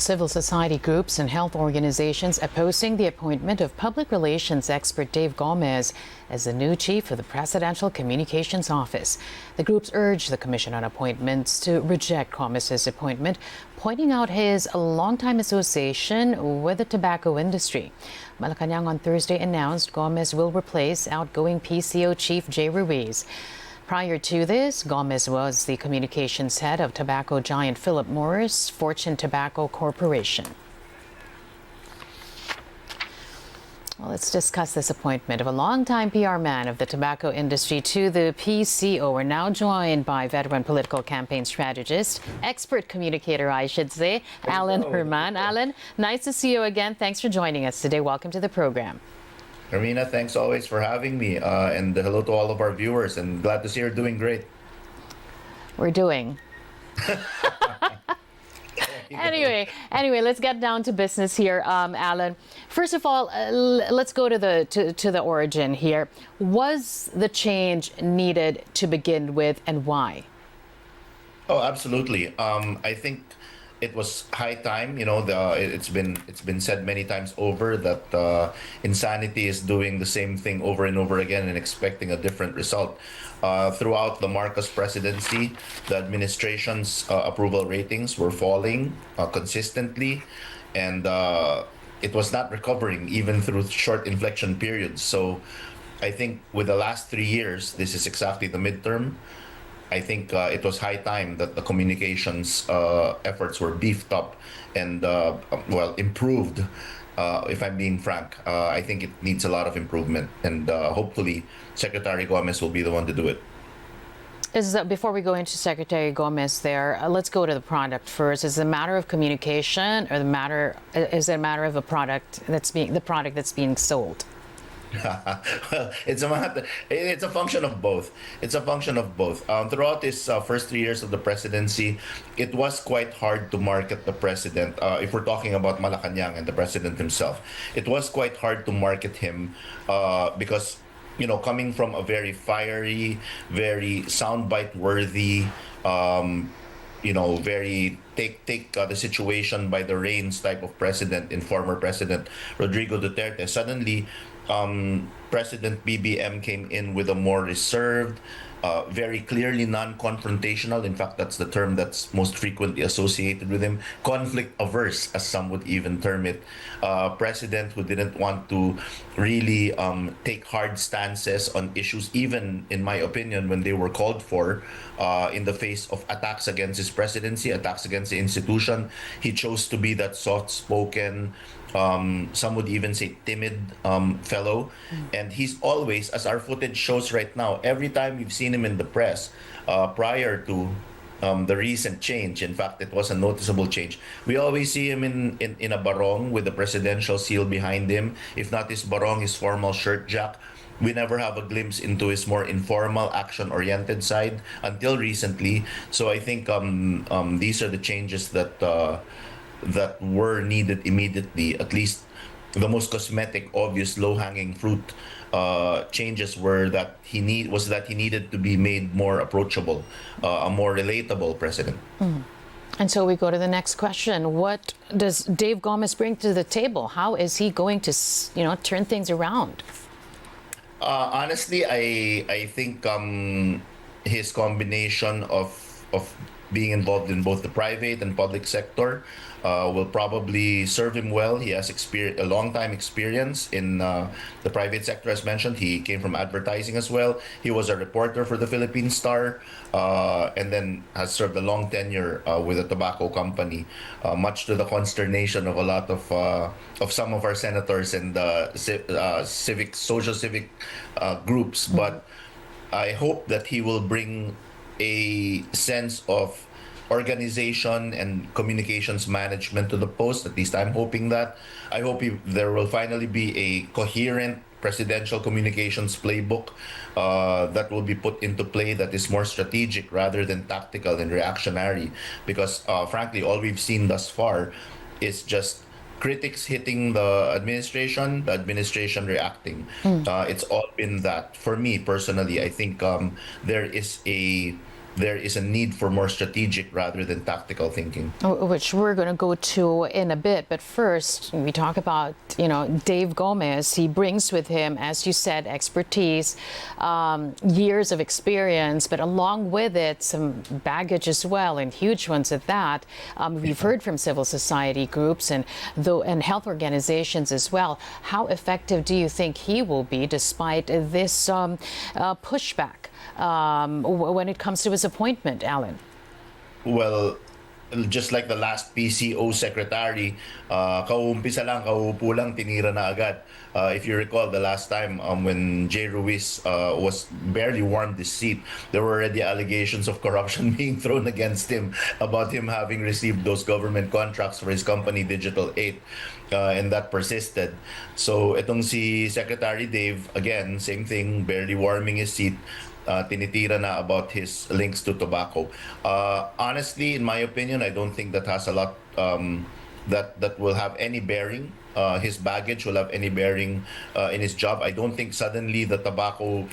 Civil society groups and health organizations opposing the appointment of public relations expert Dave Gomez as the new chief of the Presidential Communications Office. The groups urge the Commission on Appointments to reject Gomez's appointment, pointing out his longtime association with the tobacco industry. Malacanang on Thursday announced Gomez will replace outgoing PCO Chief Jay Ruiz. Prior to this, Gomez was the communications head of tobacco giant Philip Morris Fortune Tobacco Corporation. Well, let's discuss this appointment of a longtime PR man of the tobacco industry to the PCO. We're now joined by veteran political campaign strategist, expert communicator, I should say, Alan Herman. Alan, nice to see you again. Thanks for joining us today. Welcome to the program. Armina, thanks always for having me, and hello to all of our viewers, and glad to see you're doing great. We're doing. Anyway, let's get down to business here, Alan. First of all, let's go to the origin here. Was the change needed to begin with, and why? Oh, absolutely. I think it was high time. You know, it's been said many times over that insanity is doing the same thing over and over again and expecting a different result. Throughout the Marcos presidency, the administration's approval ratings were falling consistently, and it was not recovering even through short inflection periods. So I think with the last 3 years, this is exactly the midterm. I think it was high time that the communications efforts were beefed up and, improved. If I'm being frank, I think it needs a lot of improvement, and hopefully Secretary Gomez will be the one to do it. Before we go into Secretary Gomez there, let's go to the product first. Is it a matter of communication, or is it a matter of the product that's being sold? Well, it's a function of both. It's a function of both. Throughout his first 3 years of the presidency, it was quite hard to market the president. If we're talking about Malacanang and the president himself, it was quite hard to market him because, you know, coming from a very fiery, very soundbite worthy, very take the situation by the reins type of president in former President Rodrigo Duterte. Suddenly, President BBM came in with a more reserved, very clearly non-confrontational. In fact, that's the term that's most frequently associated with him. Conflict averse, as some would even term it. President who didn't want to really take hard stances on issues, even in my opinion, when they were called for in the face of attacks against his presidency, attacks against the institution. He chose to be that soft-spoken, some would even say timid fellow. And he's always, as our footage shows right now, every time we've seen him in the press prior to the recent change, in fact, it was a noticeable change. We always see him in a barong with the presidential seal behind him. If not his barong, his formal shirt jack. We never have a glimpse into his more informal, action-oriented side until recently. So I think these are the changes that were needed immediately. At least the most cosmetic, obvious, low-hanging fruit changes were that he needed to be made more approachable, a more relatable president. And so we go to the next question. What does Dave Gomez bring to the table? How is he going to, turn things around? Honestly, I think his combination of being involved in both the private and public sector will probably serve him well. He has a long time experience in the private sector, as mentioned. He came from advertising as well. He was a reporter for the Philippine Star, and then has served a long tenure with a tobacco company, much to the consternation of a lot of some of our senators and social civic groups. But I hope that he will bring a sense of organization and communications management to the post. At least I'm hoping that. I hope there will finally be a coherent presidential communications playbook that will be put into play that is more strategic rather than tactical and reactionary. Because frankly, all we've seen thus far is just critics hitting the administration reacting. It's all been that. For me personally, I think there is a there is a need for more strategic rather than tactical thinking. Which we're going to go to in a bit. But first, we talk about, Dave Gomez. He brings with him, as you said, expertise, years of experience, but along with it, some baggage as well, and huge ones at that. We've heard from civil society groups and health organizations as well. How effective do you think he will be despite this pushback when it comes to his appointment, Alan? Well, just like the last PCO secretary, kauumpisa lang, kauupo lang, tinira na agad. If you recall, the last time when Jay Ruiz was barely warmed this seat, there were already allegations of corruption being thrown against him about him having received those government contracts for his company, Digital 8. And that persisted. So itong si Secretary Dave, again, same thing, barely warming his seat. Tinitira na about his links to tobacco. Honestly, in my opinion, I don't think that has a lot that will have any bearing. His baggage will have any bearing in his job. I don't think suddenly the tobacco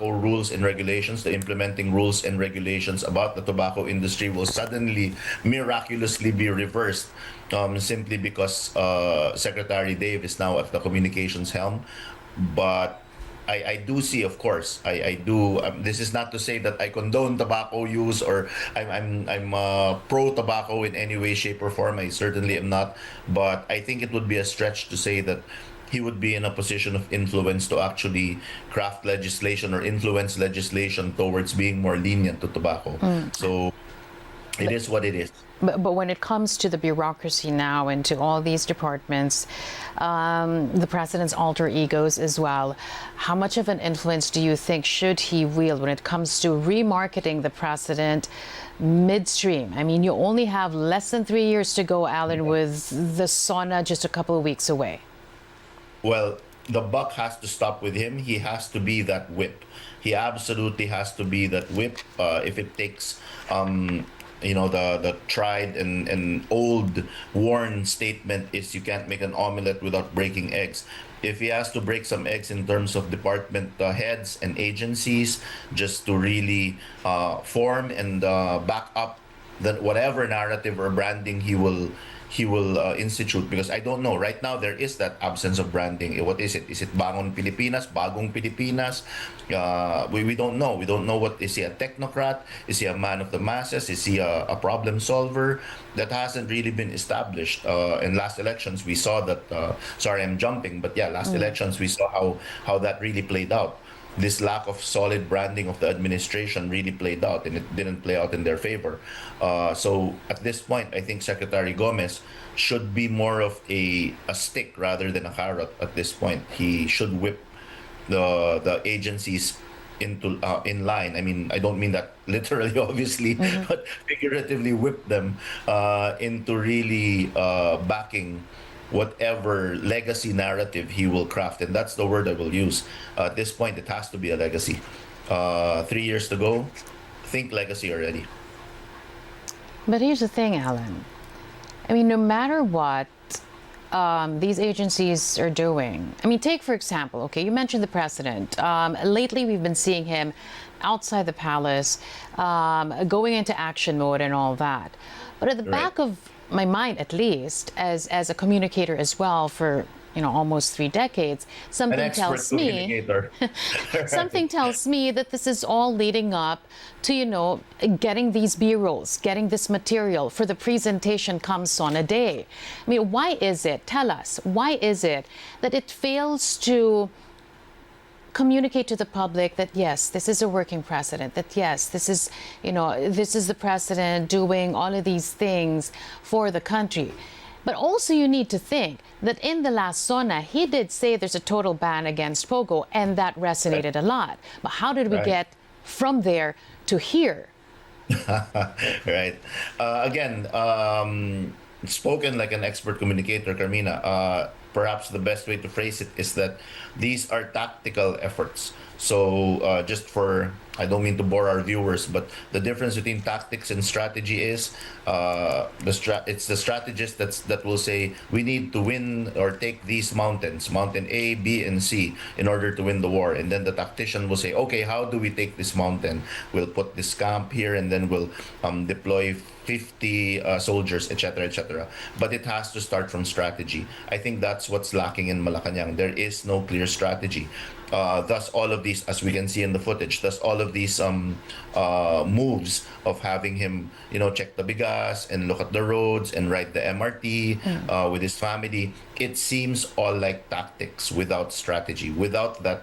rules and regulations, the implementing rules and regulations about the tobacco industry will suddenly miraculously be reversed simply because Secretary Dave is now at the communications helm. But I do see, of course, I do. This is not to say that I condone tobacco use or I'm pro tobacco in any way, shape, or form. I certainly am not. But I think it would be a stretch to say that he would be in a position of influence to actually craft legislation or influence legislation towards being more lenient to tobacco. So it is what it is. But when it comes to the bureaucracy now and to all these departments, the president's alter egos as well, how much of an influence do you think should he wield when it comes to remarketing the president midstream? I mean, you only have less than 3 years to go, Alan, with the SONA just a couple of weeks away. Well, the buck has to stop with him. He has to be that whip. He absolutely has to be that whip. If it takes the tried and old worn statement is you can't make an omelet without breaking eggs. If he has to break some eggs in terms of department heads and agencies just to really form and back up whatever narrative or branding he will institute, because I don't know right now there is that absence of branding. What is it? Is it Bangon Pilipinas, Bagong Pilipinas? We don't know. We don't know. What is he, a technocrat? Is he a man of the masses? Is he a problem solver? That hasn't really been established. In last elections we saw that, sorry I'm jumping, but yeah, last elections we saw how that really played out. This lack of solid branding of the administration really played out, and it didn't play out in their favor. So at this point, I think Secretary Gomez should be more of a stick rather than a carrot at this point. He should whip the agencies in line. I mean, I don't mean that literally, obviously, but figuratively whip them into really backing whatever legacy narrative he will craft, and that's the word I will use. At this point, it has to be a legacy. 3 years to go, think legacy already. But here's the thing, Alan. I mean, no matter what these agencies are doing, I mean, take for example, okay, you mentioned the president. Lately, we've been seeing him outside the palace, going into action mode and all that. But at the back of my mind, at least, as a communicator as well for almost 3 decades, something tells me something tells me that this is all leading up to getting these B-rolls, getting this material for the presentation come SONA day. I mean, why is it? Tell us, why is it that it fails to communicate to the public that yes, this is a working president, that yes, this is the president doing all of these things for the country? But also you need to think that in the last SONA, he did say there's a total ban against POGO, and that resonated a lot. But how did we get from there to here? Right. Again, spoken like an expert communicator, Carmina. perhaps the best way to phrase it is that these are tactical efforts. So just for, I don't mean to bore our viewers, but the difference between tactics and strategy is it's the strategist that will say we need to win or take these mountains, mountain A, B, and C, in order to win the war. And then the tactician will say, okay, how do we take this mountain? We'll put this camp here, and then we'll deploy 50 soldiers, etc., etc. But it has to start from strategy. I think that's what's lacking in Malacanang. There is no clear strategy. Thus, all of these, as we can see in the footage, thus all of these moves of having him, check the bigas and look at the roads and ride the MRT with his family, it seems all like tactics without strategy, without that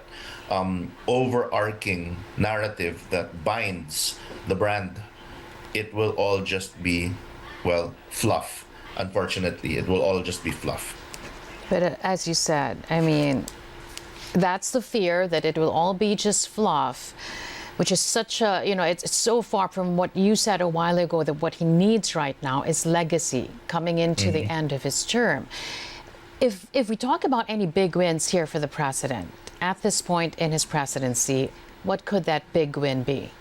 overarching narrative that binds the brand. It will all just be, well, fluff. Unfortunately, it will all just be fluff. But as you said, I mean, that's the fear, that it will all be just fluff, which is such a, it's so far from what you said a while ago, that what he needs right now is legacy coming into the end of his term. If we talk about any big wins here for the president at this point in his presidency, what could that big win be?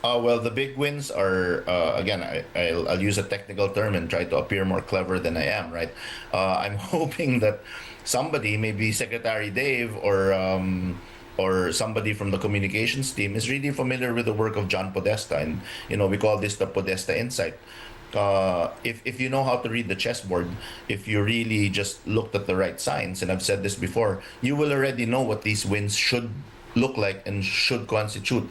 Well, the big wins are, again, I'll use a technical term and try to appear more clever than I am, right? I'm hoping that somebody, maybe Secretary Dave or somebody from the communications team, is really familiar with the work of John Podesta. And, we call this the Podesta Insight. If you know how to read the chessboard, if you really just looked at the right signs, and I've said this before, you will already know what these wins should look like and should constitute.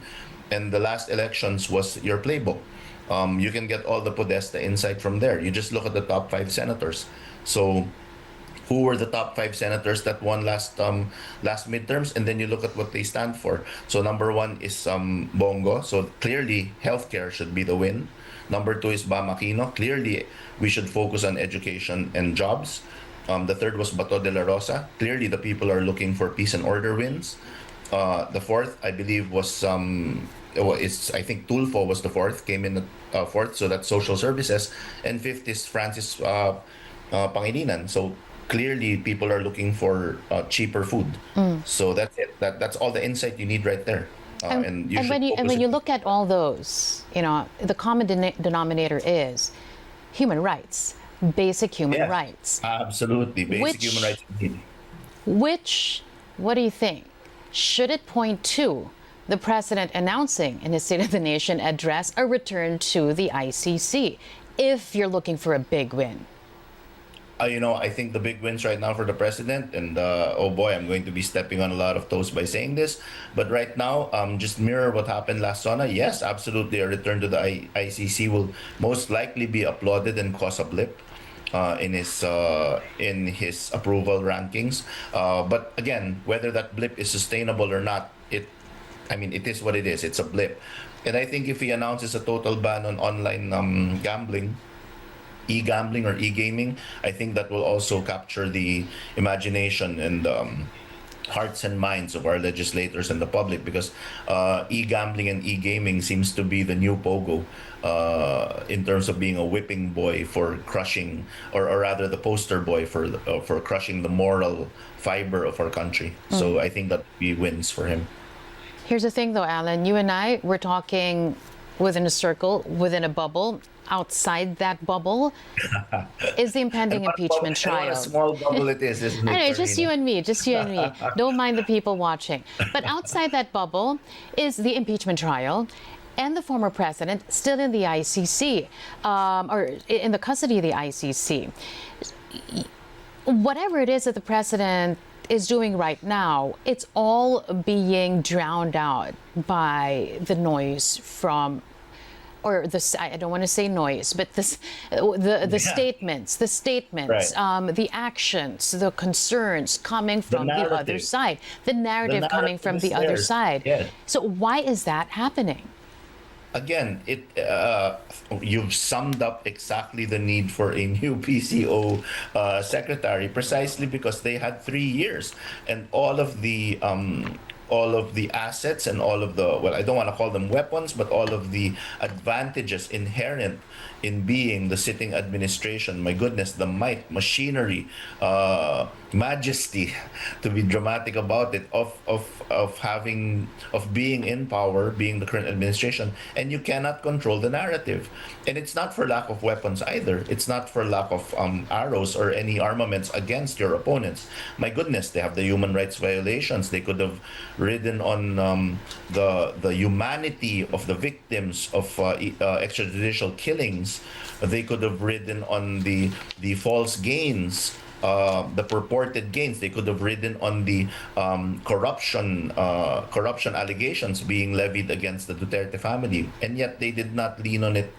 And the last elections was your playbook. You can get all the Podesta insight from there. You just look at the top 5 senators. So who were the top 5 senators that won last midterms, and then you look at what they stand for. So number 1 is Bongo. So clearly healthcare should be the win. Number 2 is Bam Aquino. Clearly we should focus on education and jobs. The third was Bato de la Rosa. Clearly the people are looking for peace and order wins. The fourth, I believe, was I think Tulfo was the fourth, came in the fourth, so that's social services. And fifth is Francis Pangilinan. So clearly people are looking for cheaper food. So that's it. That's all the insight you need right there. And when you look at all those, the common denominator is human rights, basic human rights. Absolutely, basic human rights. Which, what do you think? Should it point to the president announcing in his State of the Nation address a return to the ICC, if you're looking for a big win? I think the big wins right now for the president, and oh boy, I'm going to be stepping on a lot of toes by saying this, but right now, just mirror what happened last SONA. Yes, absolutely, a return to the ICC will most likely be applauded and cause a blip in his approval rankings. But again, whether that blip is sustainable or not, it is what it is. It's a blip. And I think if he announces a total ban on online gambling, e-gambling or e-gaming, I think that will also capture the imagination and hearts and minds of our legislators and the public, because e-gambling and e-gaming seems to be the new pogo in terms of being a whipping boy for crushing, or rather the poster boy for crushing the moral fiber of our country. So I think that he wins for him. Here's the thing though, Alan, you and I, we're talking within a circle, within a bubble. Outside that bubble is the impending impeachment trial. What a small bubble it is, isn't it? I know, just you and me. Don't mind the people watching. But outside that bubble is the impeachment trial and the former president still in the ICC, or in the custody of the ICC. Whatever it is that the president is doing right now, it's all being drowned out by the noise from, or I don't want to say noise, but the statements, right. The actions, the concerns coming from the other side, the narrative coming from the other side. Yes. So why is that happening? Again, you've summed up exactly the need for a new PCO secretary, precisely because they had 3 years, and all of the all of the assets and all of the, well, I don't want to call them weapons, but all of the advantages inherent in being the sitting administration. My goodness, the might, machinery, majesty, to be dramatic about it, of being in power, being the current administration, and you cannot control the narrative. And it's not for lack of weapons either. It's not for lack of arrows or any armaments against your opponents. My goodness, they have the human rights violations. They could have ridden on the humanity of the victims of extrajudicial killings. They could have ridden on the false gains, the purported gains. They could have ridden on the corruption allegations being levied against the Duterte family, and yet they did not lean on it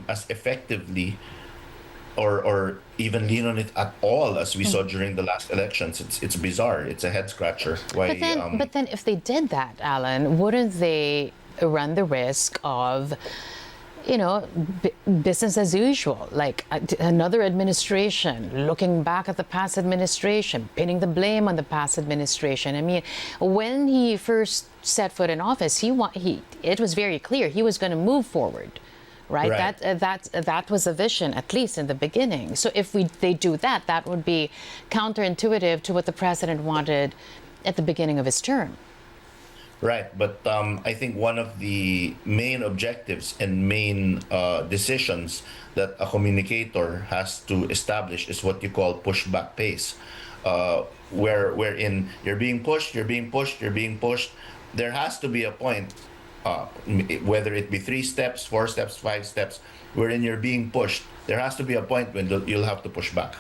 as effectively, or even lean on it at all, as we saw during the last elections. It's bizarre. It's a head scratcher. Why? But then, if they did that, Alan, wouldn't they run the risk of, business as usual, like another administration looking back at the past administration, pinning the blame on the past administration? I mean, when he first set foot in office, it was very clear he was going to move forward. Right? That was a vision, at least in the beginning. So if they do that, that would be counterintuitive to what the president wanted at the beginning of his term. Right, but I think one of the main objectives and main decisions that a communicator has to establish is what you call pushback pace, wherein you're being pushed. There has to be a point, whether it be 3 steps, 4 steps, 5 steps, wherein you're being pushed. There has to be a point when you'll have to push back.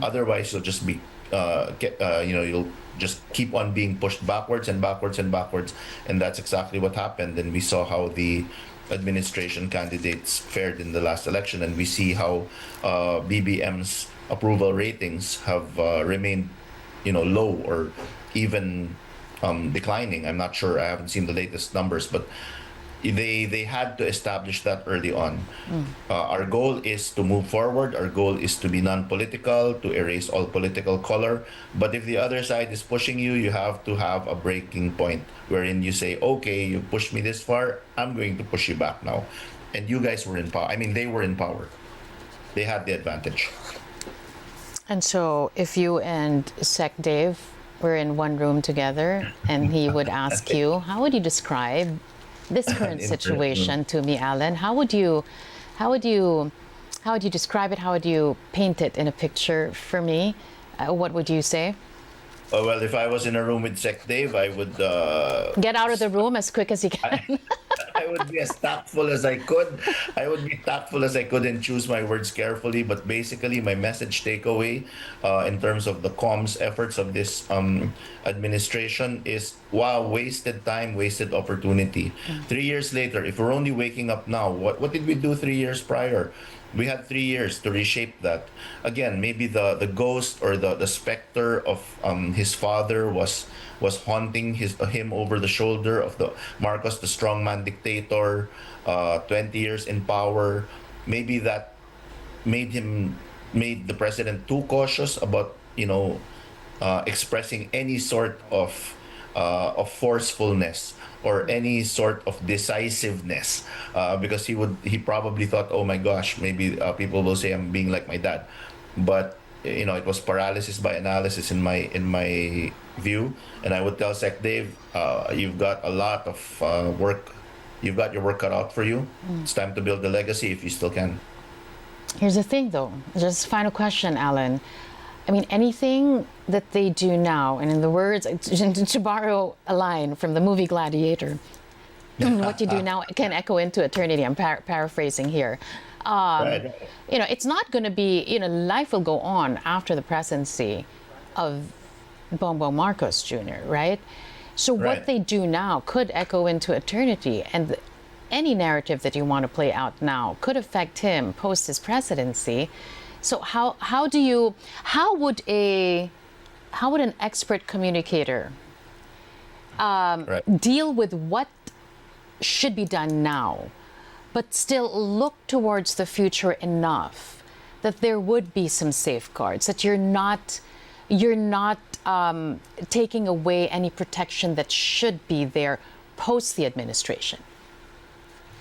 Otherwise, you'll just be, you'll just keep on being pushed backwards and backwards and backwards. And that's exactly what happened. And we saw how the administration candidates fared in the last election. And we see how BBM's approval ratings have remained, low or even declining. I'm not sure. I haven't seen the latest numbers, but they had to establish that early on. Our goal is to move forward. Our goal is to be non-political, to erase all political color. But if the other side is pushing you, you have to have a breaking point wherein you say, okay, you pushed me this far, I'm going to push you back now. And you guys were in power. I mean, they were in power. They had the advantage. And so if you and Sec Dave were in one room together and he would ask you, how would you describe this current situation to me, Alan? How would you describe it? How would you paint it in a picture for me? What would you say? Oh, well, if I was in a room with Sec Dave, I would get out of the room as quick as you can. I would be as tactful as I could. And choose my words carefully. But basically, my message takeaway in terms of the comms efforts of this administration is, wow, wasted time, wasted opportunity. 3 years later, if we're only waking up now, what did we do 3 years prior? We had 3 years to reshape that. Again, maybe the ghost or the specter of his father was haunting him over the shoulder of the Marcos, the strongman dictator, 20 years in power. Maybe that made the president too cautious about expressing any sort of forcefulness or any sort of decisiveness, because he probably thought, oh my gosh, maybe people will say I'm being like my dad. But it was paralysis by analysis in my view. And I would tell Sec Dave, you've got a lot of work. You've got your work cut out for you. It's time to build the legacy if you still can. Here's the thing, though. Just final question, Alan. I mean, anything that they do now, and in the words, to borrow a line from the movie Gladiator, what you do now can echo into eternity. I'm paraphrasing here. Right. It's not going to be, life will go on after the presidency of Bongbong Marcos Jr., right? So what they do now could echo into eternity, and any narrative that you want to play out now could affect him post his presidency. So how would an expert communicator deal with what should be done now, but still look towards the future enough that there would be some safeguards, that you're not you're not taking away any protection that should be there post the administration.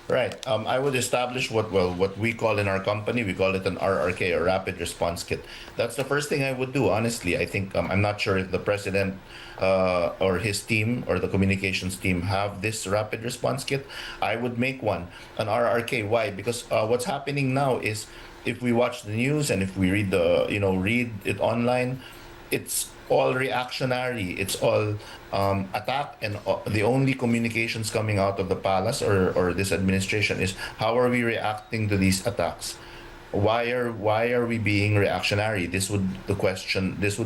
Right. I would establish what we call in our company, we call it an RRK, a rapid response kit. That's the first thing I would do. Honestly, I think I'm not sure if the president or his team or the communications team have this rapid response kit. I would make one, an RRK. Why? Because what's happening now is, if we watch the news and if we read read it online, it's all reactionary. It's all attack, and the only communications coming out of the palace or this administration is, how are we reacting to these attacks? Why are we being reactionary? This would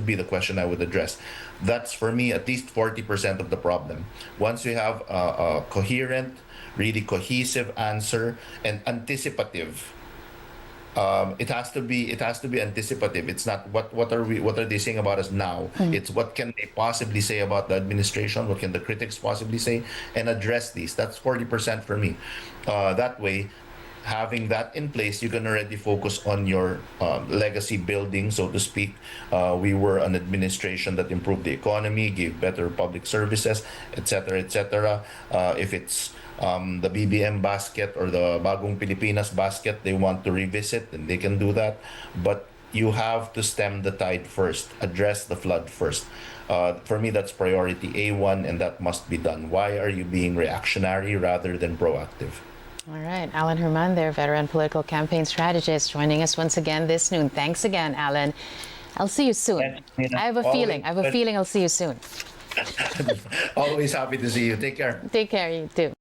be the question I would address. That's, for me, at least 40% of the problem. Once we have a coherent, really cohesive answer and anticipative. It has to be anticipative. It's not what are they saying about us now. It's what can they possibly say about the administration, what can the critics possibly say, and address these. That's 40% for me. That way, having that in place, you can already focus on your legacy building, so to speak. We were an administration that improved the economy, gave better public services, etc., etc. If it's the BBM basket or the Bagong Pilipinas basket they want to revisit, and they can do that. But you have to stem the tide first, address the flood first. For me, that's priority A1, and that must be done. Why are you being reactionary rather than proactive? All right, Alan Herman there, veteran political campaign strategist, joining us once again this noon. Thanks again, Alan. I'll see you soon. I have a feeling I'll see you soon. Always happy to see you. Take care. Take care, you too.